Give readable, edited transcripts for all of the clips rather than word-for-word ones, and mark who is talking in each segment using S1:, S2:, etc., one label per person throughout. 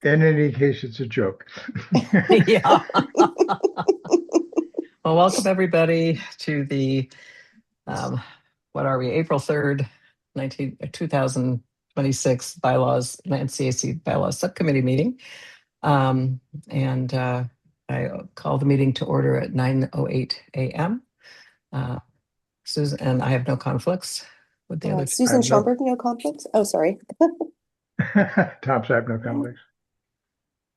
S1: In any case, it's a joke.
S2: Yeah. Well, welcome everybody to the what are we? April 3rd, 2026 bylaws, NCAC bylaws subcommittee meeting. And I call the meeting to order at 9:08 a.m. Susan, and I have no conflicts with the other.
S3: Susan Schomburg, no conflicts. Oh, sorry.
S1: Tom Sapp, no conflicts.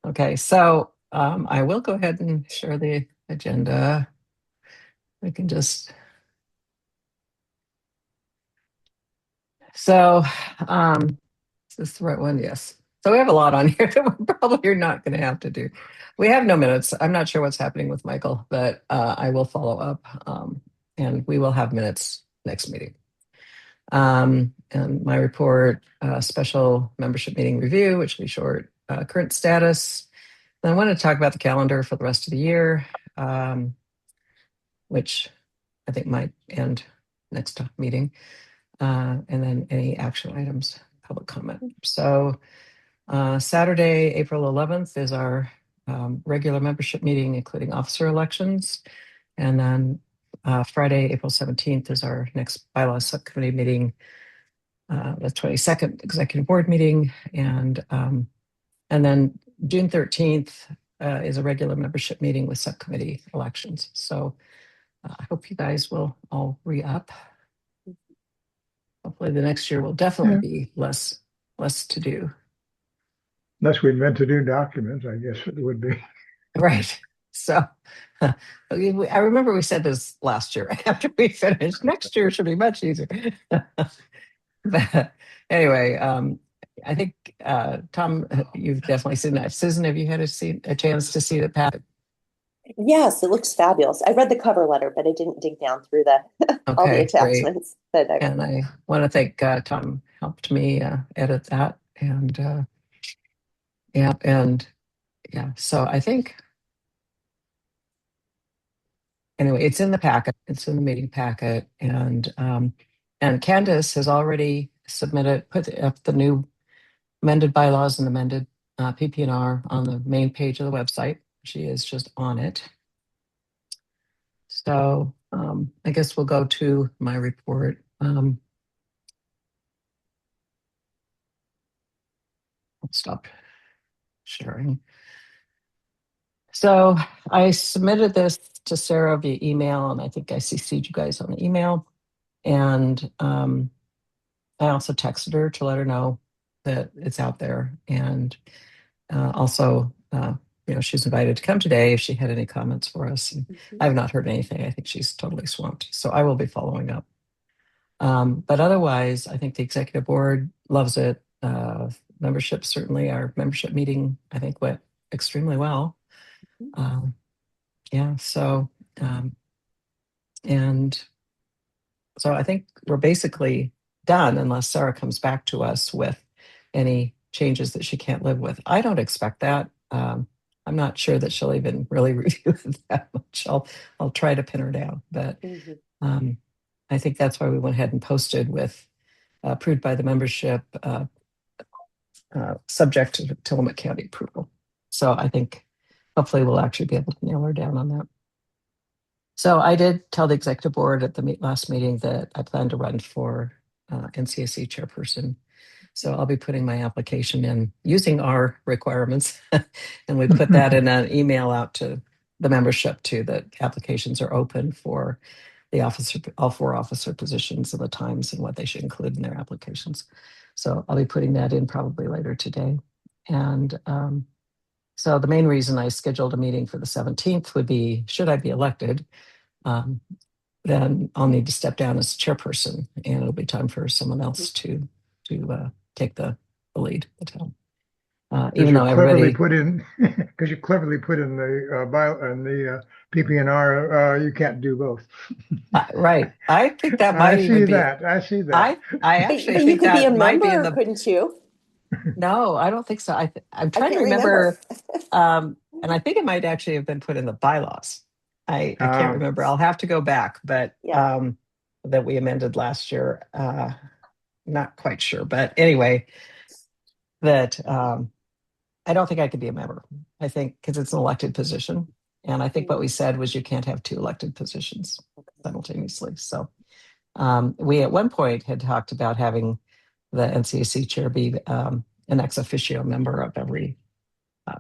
S2: Okay, so I will go ahead and share the agenda. We can just. So, is this the right one? Yes. So we have a lot on here that we probably are not going to have to do. We have no minutes. I'm not sure what's happening with Michael, but I will follow up, and we will have minutes next meeting. And my report, special membership meeting review, which will be short, current status. Then I want to talk about the calendar for the rest of the year, which I think might end next meeting. And then any action items, public comment. So Saturday, April 11th is our regular membership meeting, including officer elections. And then Friday, April 17th is our next bylaws subcommittee meeting, the 22nd executive board meeting. And then June 13th is a regular membership meeting with subcommittee elections. So I hope you guys will all re-up. Hopefully the next year will definitely be less to do.
S1: Unless we invent a new document, I guess it would be.
S2: Right. So I remember we said this last year after we finished. Next year should be much easier. But anyway, I think, Tom, you've definitely seen that. Susan, have you had a chance to see the packet?
S3: Yes, it looks fabulous. I read the cover letter, but I didn't dig down through all the attachments.
S2: And I want to thank Tom helped me edit that. And so I think, anyway, it's in the packet. It's in the meeting packet. And Candace has already put up the new amended bylaws and amended PP&R on the main page of the website. She is just on it. So I guess we'll go to my report. I'll stop sharing. So I submitted this to Sarah via email, and I think I CC'd you guys on the email. And I also texted her to let her know that it's out there. And also, she's invited to come today if she had any comments for us. And I have not heard anything. I think she's totally swamped. So I will be following up. But otherwise, I think the executive board loves it. Membership, certainly our membership meeting, I think went extremely well. So I think we're basically done unless Sarah comes back to us with any changes that she can't live with. I don't expect that. I'm not sure that she'll even really review it that much. I'll try to pin her down, but I think that's why we went ahead and posted with approved by the membership, subject to Tillamook County approval. So I think hopefully we'll actually be able to nail her down on that. So I did tell the executive board at the last meeting that I plan to run for NCAC chairperson. So I'll be putting my application in using our requirements. And we put that in an email out to the membership too, that applications are open for the all 4 officer positions and the times and what they should include in their applications. So I'll be putting that in probably later today. And so the main reason I scheduled a meeting for the 17th would be, should I be elected, then I'll need to step down as chairperson, and it'll be time for someone else to take the lead at the town. Even though everybody
S1: because you cleverly put in the PP&R, you can't do both.
S2: Right. I think that might
S1: I see that.
S2: I actually think
S3: you could
S2: that
S3: be a
S2: might
S3: member,
S2: be in the.
S3: Couldn't you?
S2: No, I don't think so. I'm trying to remember, and I think it might actually have been put in the bylaws. I can't remember. I'll have to go back, but that we amended last year. Not quite sure, but anyway, that I don't think I could be a member. I think because it's an elected position. And I think what we said was you can't have two elected positions simultaneously. So we at one point had talked about having the NCAC chair be an ex officio member of every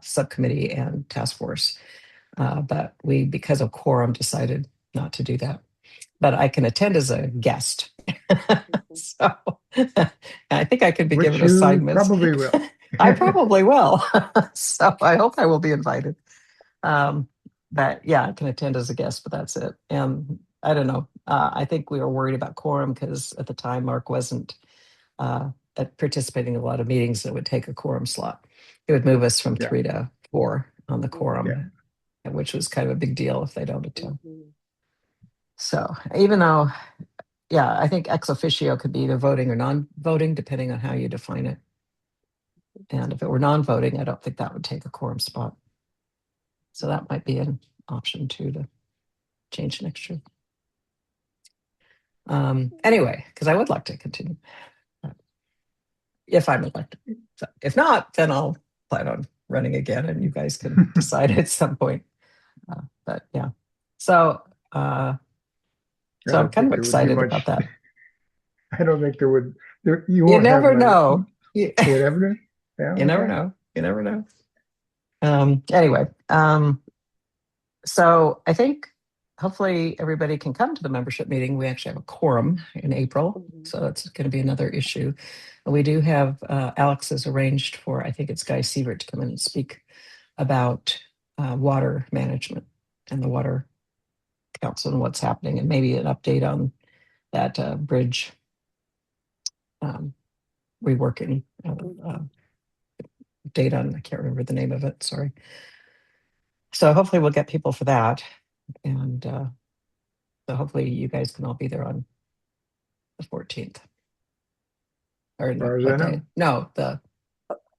S2: subcommittee and task force. But we, because of quorum, decided not to do that. But I can attend as a guest. So I think I could be given assignments.
S1: Probably will.
S2: I probably will. So I hope I will be invited. But yeah, I can attend as a guest, but that's it. And I don't know. I think we were worried about quorum because at the time Mark wasn't participating in a lot of meetings that would take a quorum slot. It would move us from 3 to 4 on the quorum, which was kind of a big deal if they don't attend. So even though, I think ex officio could be either voting or non-voting, depending on how you define it. And if it were non-voting, I don't think that would take a quorum spot. So that might be an option too to change next year. Anyway, because I would like to continue if I'm elected. So if not, then I'll plan on running again, and you guys can decide at some point. But yeah, so I'm kind of excited about that.
S1: I don't think there would.
S2: You never know.
S1: You never know. Yeah,
S2: you never know. You never know. Anyway, so I think hopefully everybody can come to the membership meeting. We actually have a quorum in April, so that's going to be another issue. We do have Alex has arranged for, I think it's Guy Sievert, to come in and speak about water management and the Water Council and what's happening, and maybe an update on that bridge reworking date on, I can't remember the name of it, sorry. So hopefully we'll get people for that. And so hopefully you guys can all be there on the 14th. Or what day? No, the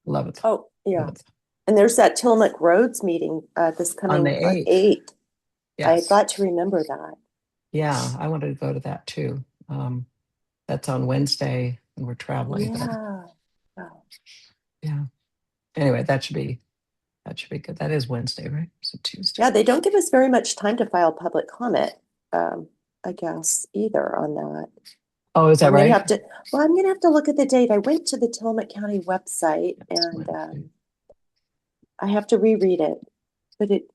S2: 11th.
S3: Oh, yeah. 11th. And there's that Tillamook Roads meeting this coming on the 8th. Yes. I got to remember that.
S2: Yeah, I wanted to go to that too. That's on Wednesday and we're traveling.
S3: Yeah.
S2: Wow. Yeah. Anyway, that should be good. That is Wednesday, right? So Tuesday.
S3: Yeah, they don't give us very much time to file public comment, I guess, either on that.
S2: Oh, is that right?
S3: I'm going to have to look at the date. I went to the Tillamook County website and I have to reread it, but it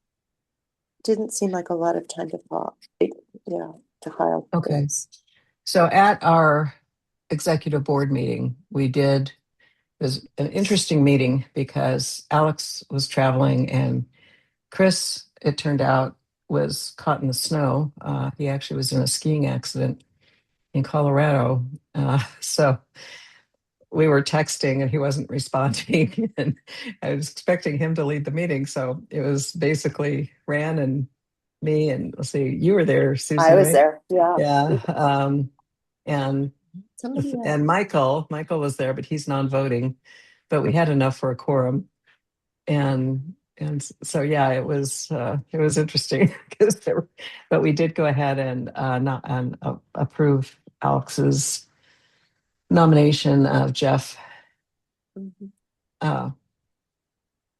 S3: didn't seem like a lot of time to file. To file.
S2: Okay. So at our executive board meeting, it was an interesting meeting because Alex was traveling and Chris, it turned out, was caught in the snow. He actually was in a skiing accident in Colorado. So we were texting and he wasn't responding. And I was expecting him to lead the meeting. So it was basically Ran and me, and let's see, you were there, Susan.
S3: I was there. Yeah.
S2: Yeah. And Michael was there, but he's non-voting, but we had enough for a quorum. And so, yeah, it was interesting but we did go ahead and approve Alex's nomination of Jeff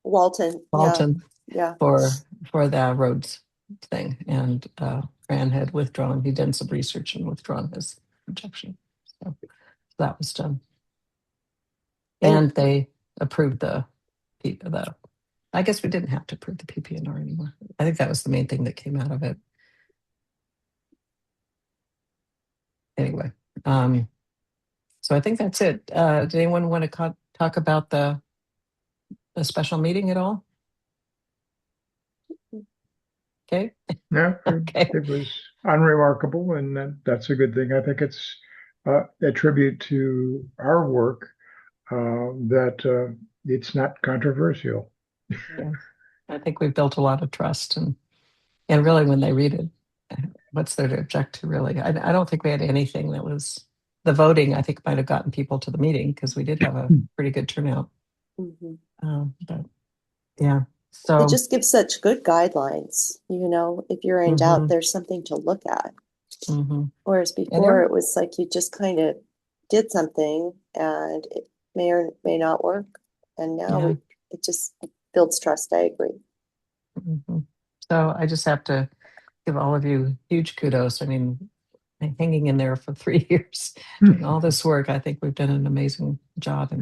S3: Walton. Yeah.
S2: For the roads thing. And Fran had withdrawn. He did some research and withdrawn his objection. So that was done. And they approved I guess we didn't have to approve the PP&R anymore. I think that was the main thing that came out of it. Anyway, so I think that's it. Did anyone want to talk about the special meeting at all? Okay.
S1: No, It was unremarkable, and that's a good thing. I think it's a tribute to our work that it's not controversial.
S2: Yeah. I think we've built a lot of trust, and really when they read it, what's there to object to, really? I don't think we had anything that was, the voting I think might have gotten people to the meeting because we did have a pretty good turnout. But yeah, so
S3: it just gives such good guidelines. If you're in doubt, there's something to look at. Whereas before it was like you just kind of did something and it may or may not work. And now
S2: Yeah.
S3: it just builds trust. I agree.
S2: Mhm. So I just have to give all of you huge kudos. I mean, hanging in there for 3 years, doing all this work. I think we've done an amazing job.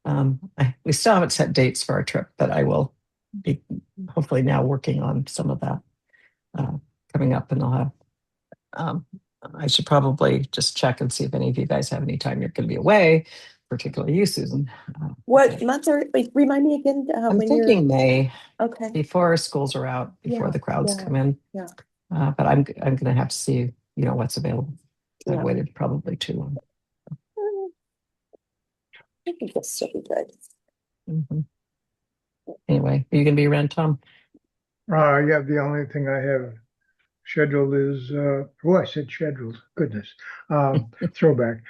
S2: And we still haven't set dates for our trip, but I will be hopefully now working on some of that coming up. And I'll have, I should probably just check and see if any of you guys have any time you're going to be away, particularly you, Susan.
S3: What month wait, remind me again
S2: I'm
S3: when you're
S2: thinking May,
S3: okay.
S2: before schools are out, before
S3: Yeah,
S2: the crowds
S3: yeah,
S2: come in.
S3: yeah.
S2: But I'm going to have to see, what's available. I've
S3: Yeah.
S2: waited probably too long.
S3: I think this should be good.
S2: Mhm. Anyway, are you going to be around, Tom?
S1: Yeah, the only thing I have scheduled is, I said scheduled, goodness. Throwback.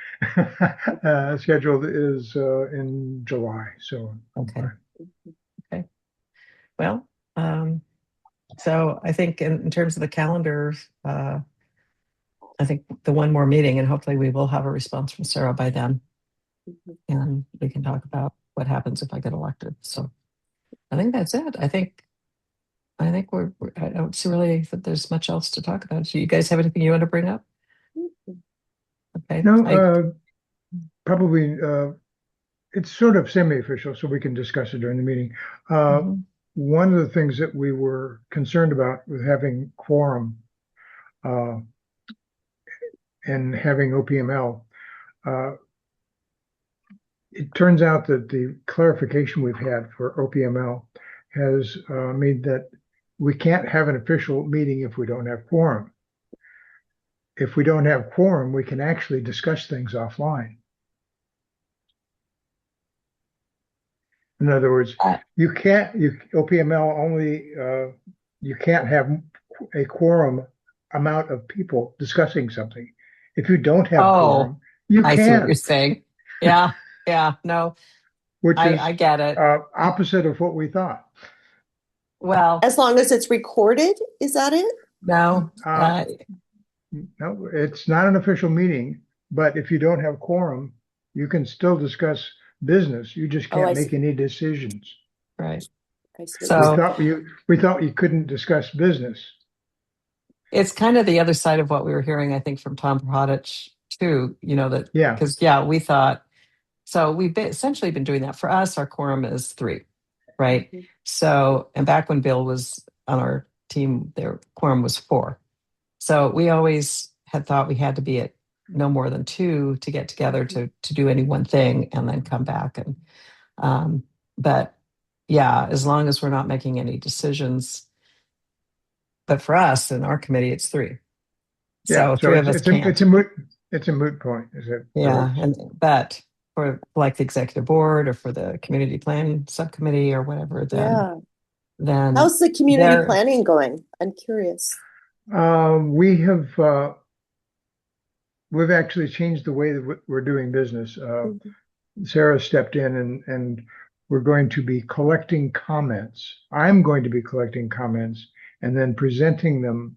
S1: Scheduled is in July, so.
S2: Okay. Okay. Well, so I think in terms of the calendar, I think the one more meeting, and hopefully we will have a response from Sarah by then, and we can talk about what happens if I get elected. So I think that's it. I think I don't see really that there's much else to talk about. Do you guys have anything you want to bring up? Okay.
S1: No, probably, it's sort of semi-official, so we can discuss it during the meeting.
S2: Mhm.
S1: One of the things that we were concerned about with having quorum and having OPML, it turns out that the clarification we've had for OPML has made that we can't have an official meeting if we don't have quorum. If we don't have quorum, we can actually discuss things offline. In other words, OPML only, you can't have a quorum amount of people discussing something. If you don't have quorum, you
S2: I see what you're
S1: can,
S2: saying. Yeah. No,
S1: which is
S2: I get it.
S1: opposite of what we thought.
S2: Well,
S3: As long as it's recorded, is that it?
S2: no,
S1: No, it's not an official meeting, but if you don't have quorum, you can still discuss business. You just
S3: Oh, I
S1: can't make
S3: see.
S1: any decisions.
S2: right.
S3: I see.
S2: So
S1: We thought you couldn't discuss business.
S2: it's kind of the other side of what we were hearing, I think, from Tom Prodich too, that,
S1: Yeah.
S2: because, we thought, so we've essentially been doing that. For us, our quorum is 3, right?
S3: Mhm.
S2: So, and back when Bill was on our team, their quorum was 4. So we always had thought we had to be at no more than 2 to get together to do any one thing and then come back. And, but yeah, as long as we're not making any decisions. But for us in our committee, it's 3.
S1: Yeah.
S2: So
S1: So
S2: 3 of us can't.
S1: it's a moot point. Is it?
S2: Yeah. But for like the executive board or for the community plan subcommittee or whatever,
S3: Yeah.
S2: then
S3: How's the community planning going? I'm curious.
S1: We've actually changed the way that we're doing business. Sarah stepped in and we're going to be collecting comments. I'm going to be collecting comments and then presenting them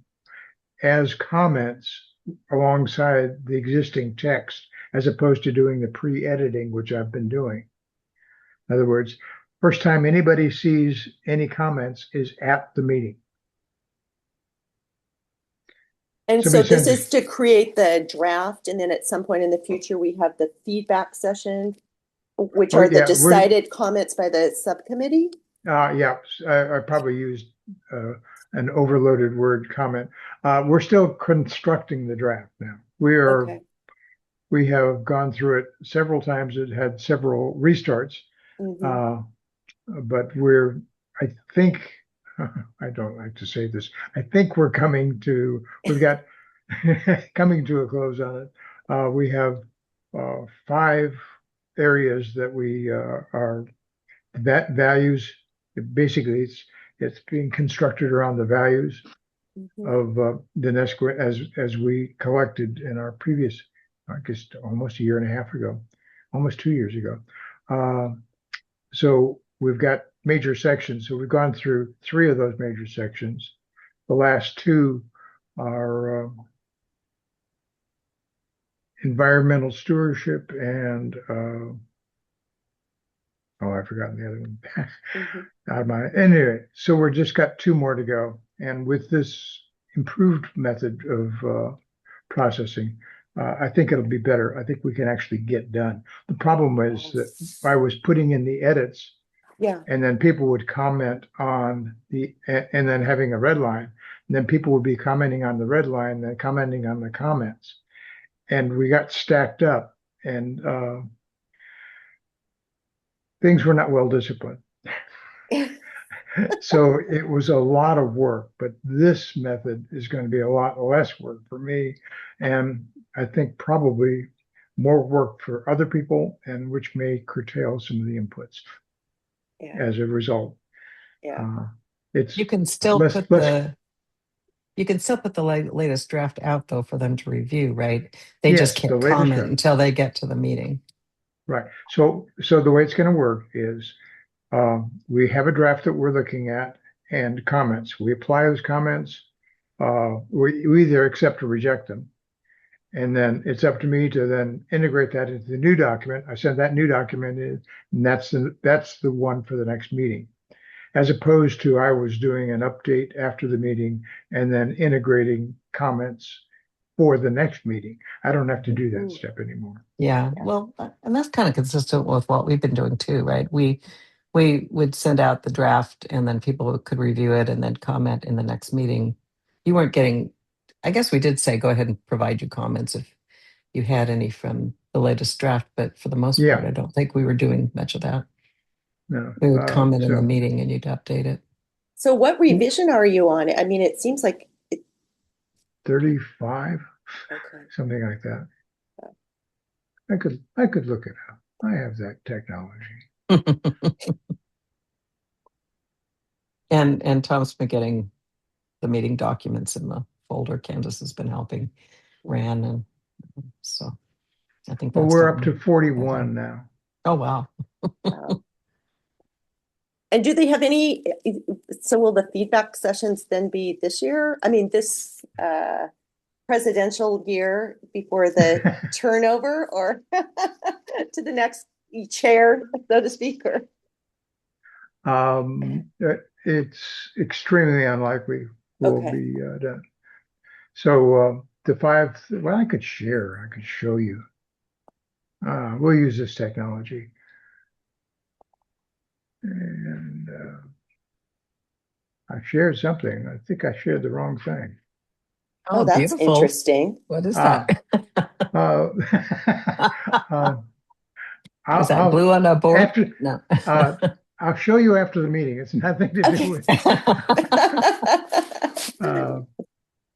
S1: as comments alongside the existing text, as opposed to doing the pre-editing, which I've been doing. In other words, first time anybody sees any comments is at the meeting.
S3: And so this is to create the draft, and then at some point in the future, we have the feedback session, which are the decided comments by the subcommittee?
S1: Yeah, I probably used an overloaded word comment. We're still constructing the draft now. We have gone through it several times. It had several restarts, but I think, I don't like to say this. I think we've got coming to a close on it. We have 5 areas that we are values. Basically, it's being constructed around the values of Dinesco as we collected in our previous, I guess, almost a year and a half ago, almost 2 years ago. So we've got major sections. So we've gone through 3 of those major sections. The last 2 are environmental stewardship and Oh, I've forgotten the other one.
S3: Mhm.
S1: Out of my, anyway, so we're just got two more to go. And with this improved method of processing, I think it'll be better. I think we can actually get done. The problem is that I was putting in the edits
S3: Yeah.
S1: and then people would comment on and then having a red line. And then people would be commenting on the red line, then commenting on the comments. And we got stacked up and things were not well disciplined. So it was a lot of work, but this method is going to be a lot less work for me. And I think probably more work for other people, and which may curtail some of the inputs
S3: Yeah.
S1: as a result.
S3: Yeah.
S1: It's
S2: You can still
S1: less,
S2: put
S1: less,
S2: the latest draft out though for them to review, right? They just
S1: yes, the
S2: can't
S1: latest
S2: comment
S1: draft.
S2: until they get to the meeting.
S1: Right. So the way it's going to work is we have a draft that we're looking at and comments. We apply those comments. We either accept or reject them. And then it's up to me to then integrate that into the new document. I send that new document in, and that's the one for the next meeting. As opposed to I was doing an update after the meeting and then integrating comments for the next meeting. I don't have to do that step anymore.
S2: Yeah. Well, and that's kind of consistent with what we've been doing too, right? We would send out the draft and then people could review it and then comment in the next meeting. You weren't getting, I guess we did say, go ahead and provide your comments if you had any from the latest draft, but for the most
S1: Yeah.
S2: part, I don't think we were doing much of that.
S1: No.
S2: We would comment in the
S1: So
S2: meeting and you'd update it.
S3: So what revision are you on? I mean, it seems like
S1: 35,
S3: okay.
S1: something like that. I could look it up. I have that technology.
S2: And Tom's been getting the meeting documents in the folder. Candace has been helping Ran, and so I think
S1: Well,
S2: that's
S1: we're up to
S2: gotten
S1: 41 now.
S2: Oh wow.
S3: Wow. And do they have any, so will the feedback sessions then be this year? I mean, this presidential year before the turnover, or to the next chair, so to speak? Or
S1: It's extremely unlikely will
S3: okay.
S1: be done. So the five, well, I could show you. We'll use this technology. And I shared something. I think I shared the wrong thing.
S3: Oh, that's
S2: beautiful.
S3: interesting.
S2: What is that? Is that blue on a board?
S1: After,
S2: No.
S1: I'll show you after the meeting. It's nothing to do with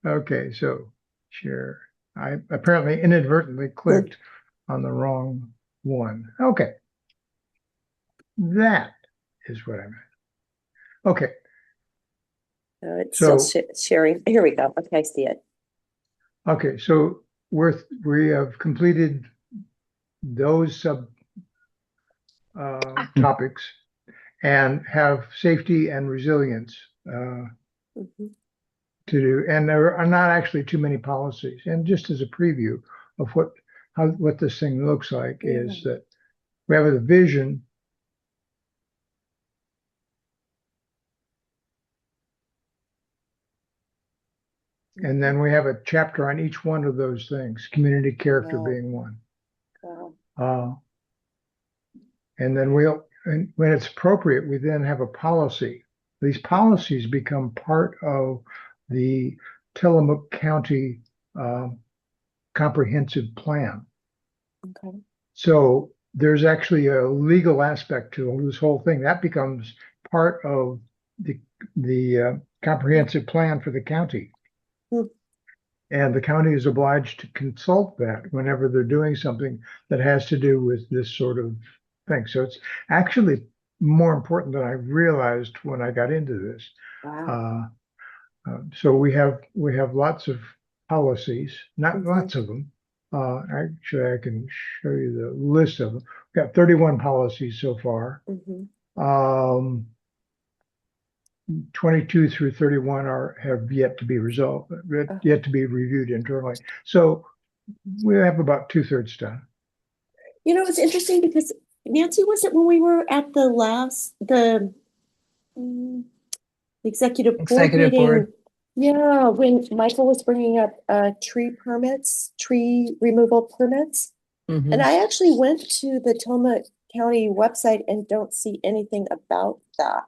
S1: okay, so share. I apparently inadvertently clicked on the wrong one. Okay. That is what I meant. Okay.
S3: It's still sharing. Here we go. Okay, I see it.
S1: Okay, so we have completed those sub topics and have safety and resilience
S3: Mhm.
S1: to do. And there are not actually too many policies. And just as a preview of what this thing looks like is that we have a vision. And then we have a chapter on each one of those things, community character being one. And then when it's appropriate, we then have a policy. These policies become part of the Tillamook County comprehensive plan.
S3: Okay.
S1: So there's actually a legal aspect to this whole thing. That becomes part of the comprehensive plan for the county. And the county is obliged to consult that whenever they're doing something that has to do with this sort of thing. So it's actually more important than I realized when I got into this.
S3: Wow.
S1: So we have lots of policies, not lots of them. Actually, I can show you the list of them. We've got 31 policies so far. 22 through 31 have yet to be resolved, yet to be reviewed internally. So we have about 2/3 done.
S3: You know, it's interesting because Nancy, was it when we were at mm, executive board
S2: Executive
S3: meeting?
S2: board.
S3: Yeah, when Michael was bringing up tree removal permits.
S2: Mhm.
S3: And I actually went to the Tillamook County website and don't see anything about that.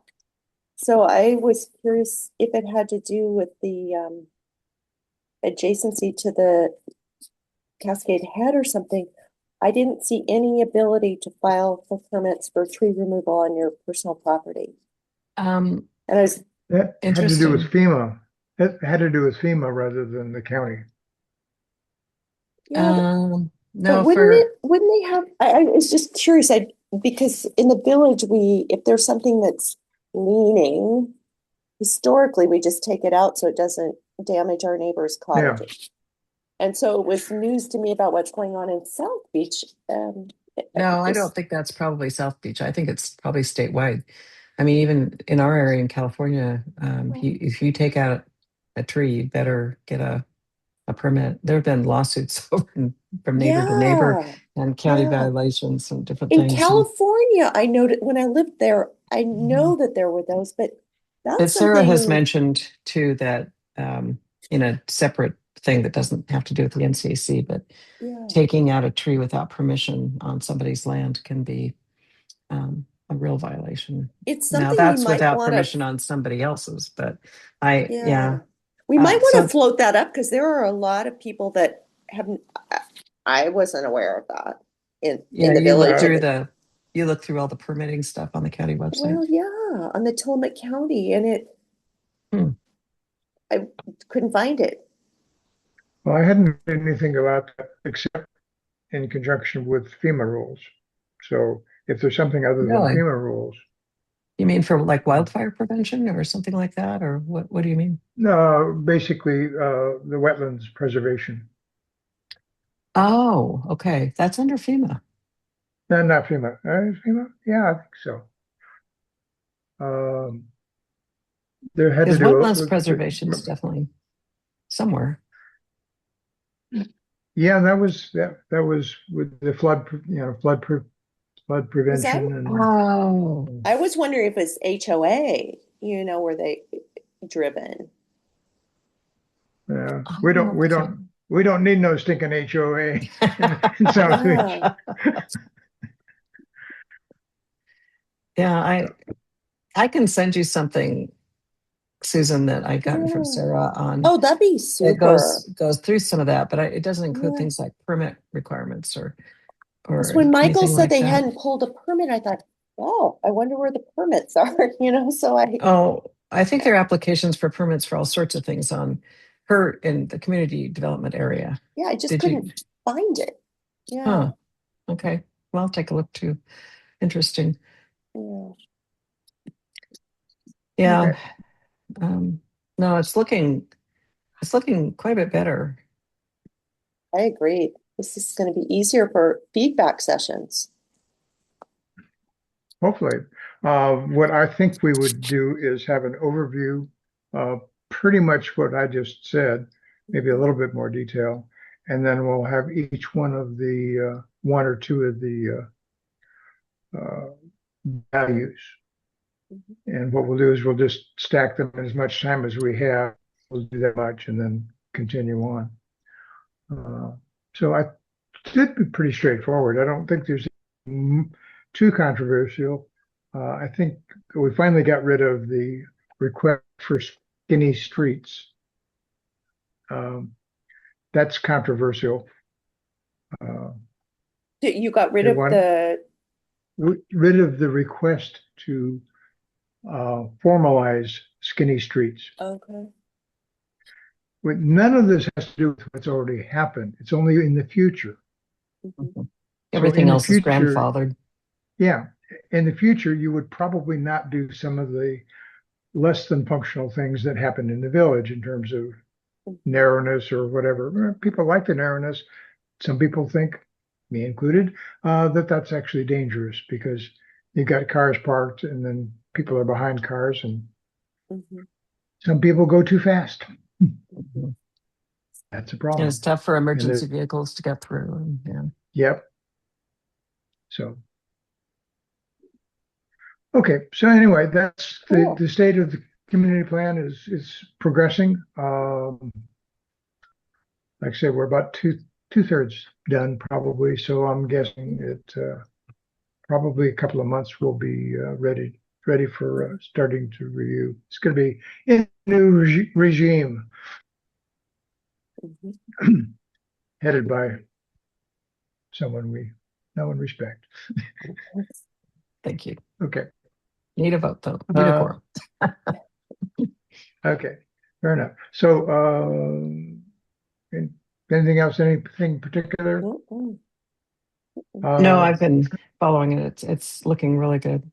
S3: So I was curious if it had to do with the adjacency to the Cascade Head or something. I didn't see any ability to file for permits for tree removal on your personal property.
S2: Um,
S3: And I was,
S1: That had to do with
S2: Interesting.
S1: FEMA. That had to do with FEMA rather than the county.
S3: yeah,
S2: No,
S3: but wouldn't they have, I was just curious, because in the village, if there's something that's leaning, historically, we just take it out so it doesn't damage our neighbors' cottages. And so it was news to me about what's going on in South Beach.
S2: no, I don't think that's probably South Beach. I think it's probably statewide. I mean, even in our area in California, if you take out a tree, you better get a permit. There have been lawsuits from neighbor to neighbor
S3: Yeah,
S2: and county
S3: yeah.
S2: violations and different
S3: In
S2: things.
S3: California, I noted when I lived there, I know that there were those, but
S2: But
S3: that's
S2: Sarah has
S3: something.
S2: mentioned too that in a separate thing that doesn't have to do with the NCAC, but
S3: Yeah,
S2: taking out a tree without permission on somebody's land can be a real violation.
S3: it's
S2: Now
S3: something we
S2: that's
S3: might
S2: without
S3: want to.
S2: permission on somebody else's, but
S3: Yeah, we might want to
S2: So
S3: float that up because there are a lot of people that haven't. I wasn't aware of that in
S2: yeah,
S3: the village. And
S2: you look through all the permitting stuff on the county website.
S3: well, yeah, on the Tillamook County, and
S2: Hmm.
S3: I couldn't find it.
S1: Well, I hadn't heard anything about that except in conjunction with FEMA rules. So if there's something other than
S2: Really?
S1: FEMA rules,
S2: You mean for like wildfire prevention or something like that? Or what do you mean?
S1: no, basically the wetlands preservation.
S2: Oh, okay. That's under FEMA.
S1: No, not FEMA. FEMA? Yeah, I think so. Um, there had to
S2: Because
S1: do
S2: wetlands
S1: with,
S2: preservation is definitely somewhere.
S1: yeah, that was with the flood
S3: Because
S1: prevention and
S2: Oh,
S3: I was wondering if it's HOA, were they driven?
S1: yeah,
S2: oh, okay.
S1: we don't need no stinking HOA in South Beach.
S3: Yeah.
S2: Yeah, I can send you something, Susan, that I gotten from
S3: Yeah.
S2: Sarah on
S3: Oh, that'd be
S2: that
S3: super.
S2: goes through some of that, but it doesn't include
S3: Yeah.
S2: things like permit requirements
S3: Because
S2: or
S3: when Michael
S2: anything
S3: said
S2: like
S3: they
S2: that.
S3: hadn't pulled a permit, I thought, oh, I wonder where the permits are, so
S2: Oh, I think there are applications for permits for all sorts of things on her in the community development area.
S3: yeah, I just
S2: Did you?
S3: couldn't find it. Yeah.
S2: Huh. Okay. Well, I'll take a look too. Interesting.
S3: Yeah.
S2: Yeah.
S1: Okay.
S2: No, it's looking quite a bit better.
S3: I agree. This is going to be easier for feedback sessions.
S1: Hopefully. What I think we would do is have an overview of pretty much what I just said, maybe a little bit more detail, and then we'll have each one of the one or two of the values.
S3: Mhm.
S1: And what we'll do is we'll just stack them in as much time as we have. We'll do that much and then continue on. So I should be pretty straightforward. I don't think there's too controversial. I think we finally got rid of the request for skinny streets. That's controversial.
S3: You got rid
S1: They
S3: of
S1: want rid of the request to formalize skinny streets.
S3: okay.
S1: But none of this has to do with what's already happened. It's only in the future.
S3: Mhm.
S1: So
S2: Everything
S1: in the
S2: else is
S1: future,
S2: grandfathered.
S1: yeah, in the future, you would probably not do some of the less than functional things that happen in the village in terms of narrowness or whatever. People like the narrowness. Some people think, me included, that that's actually dangerous because you've got cars parked and then people are behind cars and
S3: Mhm.
S1: some people go too fast.
S2: Mhm.
S1: That's a
S2: And
S1: problem.
S2: it's tough for
S1: And
S2: emergency vehicles to get through. And, yeah.
S1: yep. So Okay, so anyway, that's
S3: Cool.
S1: the state of the community plan is progressing. Like I said, we're about two-thirds done probably, so I'm guessing it probably a couple of months we'll be ready for starting to review. It's going to be in a new regime
S3: Mhm.
S1: headed by someone we know and respect.
S2: Thank you.
S1: Okay.
S2: Need a vote though. Need a quorum.
S1: Okay, fair enough. So, anything else? Anything particular?
S3: Mm-mm.
S2: No,
S1: Uh,
S2: I've been following it. It's looking really good.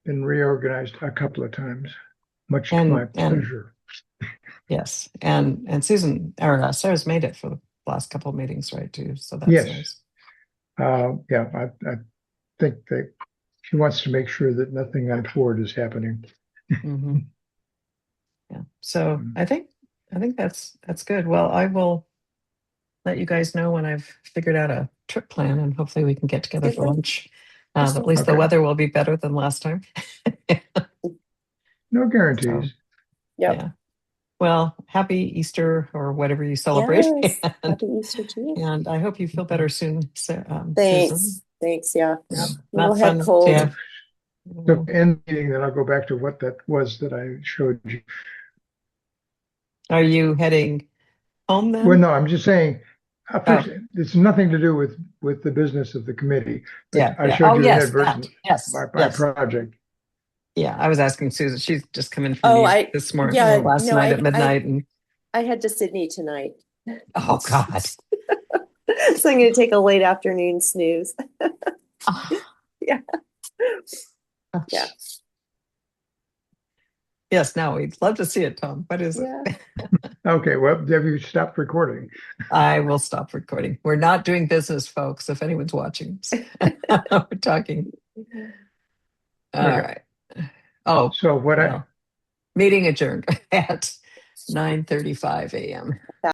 S1: been reorganized a couple of times, much to my
S2: And
S1: pleasure.
S2: yes, and Susan or Sarah's made it for the last couple of meetings, right? Too. So that's
S1: Yes.
S2: nice.
S1: Yeah, I think that she wants to make sure that nothing untoward is happening.
S2: Hmm. Yeah. So I think that's good. Well, I will let you guys know when I've figured out a trip plan, and hopefully we can get together for
S3: Super.
S2: lunch.
S3: Awesome.
S2: At least the
S1: Okay.
S2: weather will be better than last time.
S1: No
S2: So,
S1: guarantees.
S3: Yep.
S2: yeah. Well, happy Easter or whatever you celebrate.
S3: Yes.
S2: And,
S3: Happy Easter to you.
S2: and I hope you feel better soon, Susan.
S3: Thanks. Thanks. Yeah.
S2: Yeah,
S3: Little
S2: not
S3: head
S2: fun to
S3: cold.
S2: have.
S1: So in the meeting, then I'll go back to what that was that I showed you.
S2: Are you heading home
S1: Well,
S2: then?
S1: no, I'm just saying, first,
S2: Oh,
S1: it's nothing to do with the business of the committee, but
S2: yeah,
S1: I
S2: yeah.
S1: showed
S2: Oh,
S1: you
S2: yes, that.
S1: inadvertent
S2: Yes,
S1: my
S2: yes.
S1: project.
S2: Yeah, I was asking Susan. She's just come in from
S3: Oh,
S2: New York this morning,
S3: yeah,
S2: last
S3: no,
S2: night at midnight, and
S3: I head to Sydney tonight.
S2: oh God.
S3: So I'm going to take a late afternoon snooze. Yeah. Yeah.
S2: Yes, now we'd love to see it, Tom. What is it?
S3: Yeah.
S1: Okay, well, have you stopped recording?
S2: I will stop recording. We're not doing business, folks, if anyone's watching. We're talking. All
S1: Okay.
S2: right. Oh,
S1: So what I
S2: well, meeting adjourned at 9:35 a.m.